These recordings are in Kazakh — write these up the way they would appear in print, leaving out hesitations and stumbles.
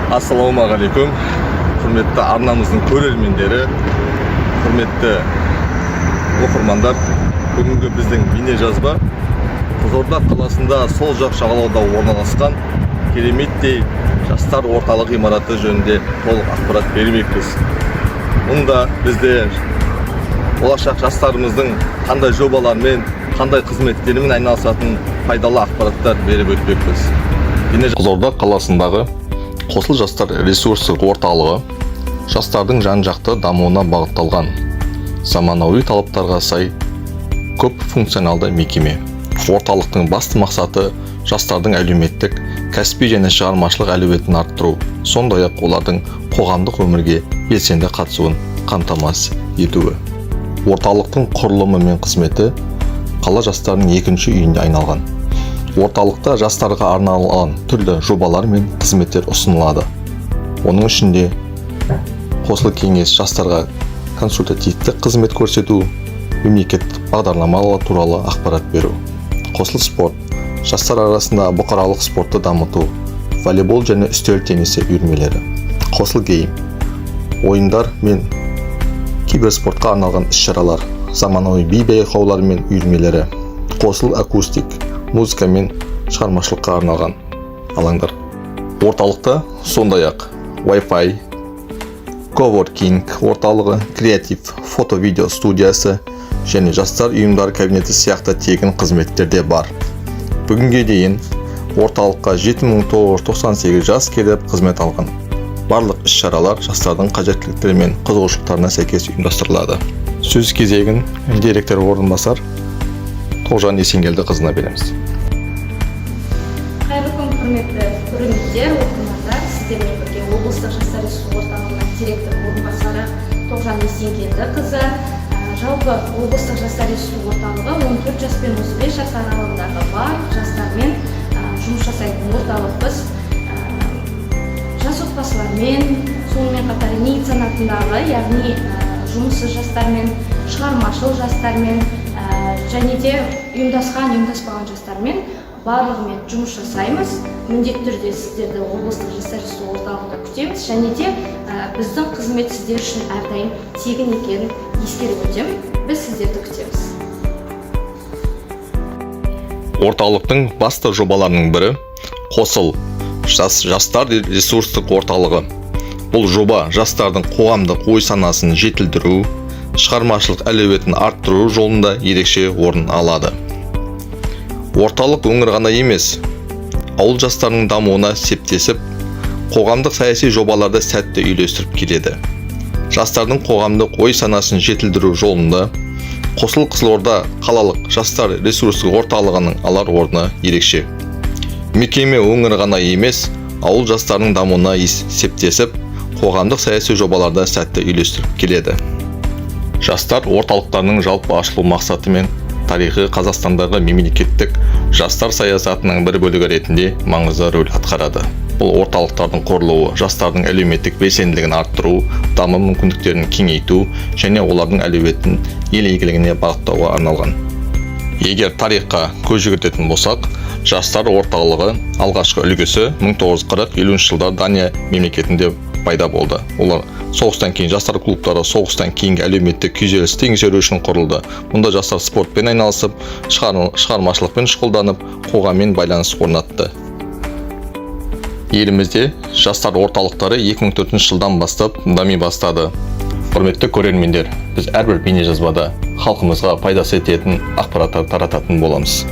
Ассалаумағалейкум, құрметті арнамыздың көрермендері, құрметті оқырмандар. Бүгінгі біздің бейне жазба Қызылорда қаласында сол жақ жағалауда орналасқан кереметтей жастар орталық ғимараты жөнінде толық ақпарат бермекпіз. Мұнда бізде болашақ жастарымыздың қандай жобалармен, қандай қызметтерімен айналысатын пайдалы ақпараттар беріп өтпекпіз. Қызылорда қаласындағы Қосыл жастар ресурстық орталығы жастардың жан-жақты дамуына бағытталған заманауи талаптарға сай көп функционалды мекеме. Орталықтың басты мақсаты жастардың әлеуметтік, кәсіби және шығармашылық әлеуетін арттыру, сондай-ақ олардың қоғамдық өмірге белсенді қатысуын қамтамасыз етуі. Орталықтың құрылымы мен қызметі қала жастарының екінші үйіне айналған. Орталықта жастарға арналған түрлі жобалар мен қызметтер ұсынылады. Оның ішінде қосыл кеңес, жастарға консультативтік қызмет көрсету, мемлекеттік бағдарламалар туралы ақпарат беру. Қосыл спорт, жастар арасында бұқаралық спортты дамыту, волейбол және үстел теннисі үйірмелері. Қосыл гейм, ойындар мен киберспортқа арналған іс-шаралар, заманауи би байқаулар мен үйірмелері. Қосыл акустик, музыка мен шығармашылыққа арналған алаңдар. Орталықта сондай-ақ Wi-Fi, коворкинг орталығы, креатив фото-видео студиясы және жастар ұйымдар кабинеті сияқты тегін қызметтерде бар. Бүгінге дейін орталыққа 7998 жас келіп қызмет алған. Барлық іс-шаралар жастардың қажеттіліктері мен қызығушылықтарына сәйкес ұйымдастырылады. Сөз кезегін директор орынбасар Тоғжан Есенгелді қызына береміз. Қайырлы күн, құрметті көрермендер, оқырмандар. Сіздермен бірге облыстық жастар ресурстық орталығының директор орынбасары Тоғжан Есенгелді қызы. Жалпы облыстық жастар ресурстық орталығы 14 жас пен 35 жас аралығындағы барлық жастармен жұмыс жасайтын орталықпыз. Жас отбасылармен, сонымен қатар медицинасындағы, яғни жұмыссыз жастармен, шығармашыл жастармен және де ұйымдаспаған жастармен барлығымен жұмыс жасаймыз. Міндетті түрде сіздерді облыстық жастар ресурстық орталығында күтеміз және де біздің қызмет сіздер үшін әрдайым тегін екенін ескеріп өтемін. Біз сіздерді күтеміз. Орталықтың басты жобаларының бірі Қосыл жастар ресурстық орталығы. Бұл жоба жастардың қоғамдық ой-санасын жетілдіру, шығармашылық әлеуетін арттыру жолында ерекше орын алады. Орталық өңір ғана емес, ауыл жастарының дамуына септесіп, қоғамдық саяси жобаларды сәтті үйлестіріп келеді. Жастардың қоғамдық ой-санасын жетілдіру жолында Қосыл Қызылорда қалалық жастар ресурстық орталығының алар орны ерекше. Мекеме өңір ғана емес, ауыл жастарының дамуына септесіп, қоғамдық саяси жобаларды сәтті үйлестіріп келеді. Жастар орталықтарының жалпы ашылу мақсаты мен тарихы Қазақстандағы мемлекеттік жастар саясатының бір бөлігі ретінде маңызды рөл атқарады. Бұл орталықтардың құрылуы жастардың әлеуметтік белсенділігін арттыру, даму мүмкіндіктерін кеңейту және олардың әлеуетін ел игілігіне бағыттауға арналған. Егер тарихқа көз жүгіртетін болсақ, жастар орталығы алғашқы үлгісі 1940-50 жылдар Дания мемлекетінде пайда болды. Олар соғыстан кейін жастар клубтары соғыстан кейінгі әлеуметтік күйзелісті еңсеру үшін құрылды. Мұнда жастар спортпен айналысып, шығармашылықпен шұғылданып, қоғаммен байланыс орнатты. Елімізде жастар орталықтары 2004 жылдан бастап дами бастады. Құрметті көрермендер, біз әрбір бейнежазбада халқымызға пайдасы ететін ақпараттар тарататын боламыз.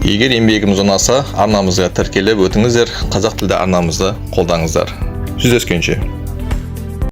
Егер еңбегіміз ұнаса, арнамызға тіркеліп өтіңіздер, қазақ тілді арнамызды қолдаңыздар. Жүздескенше.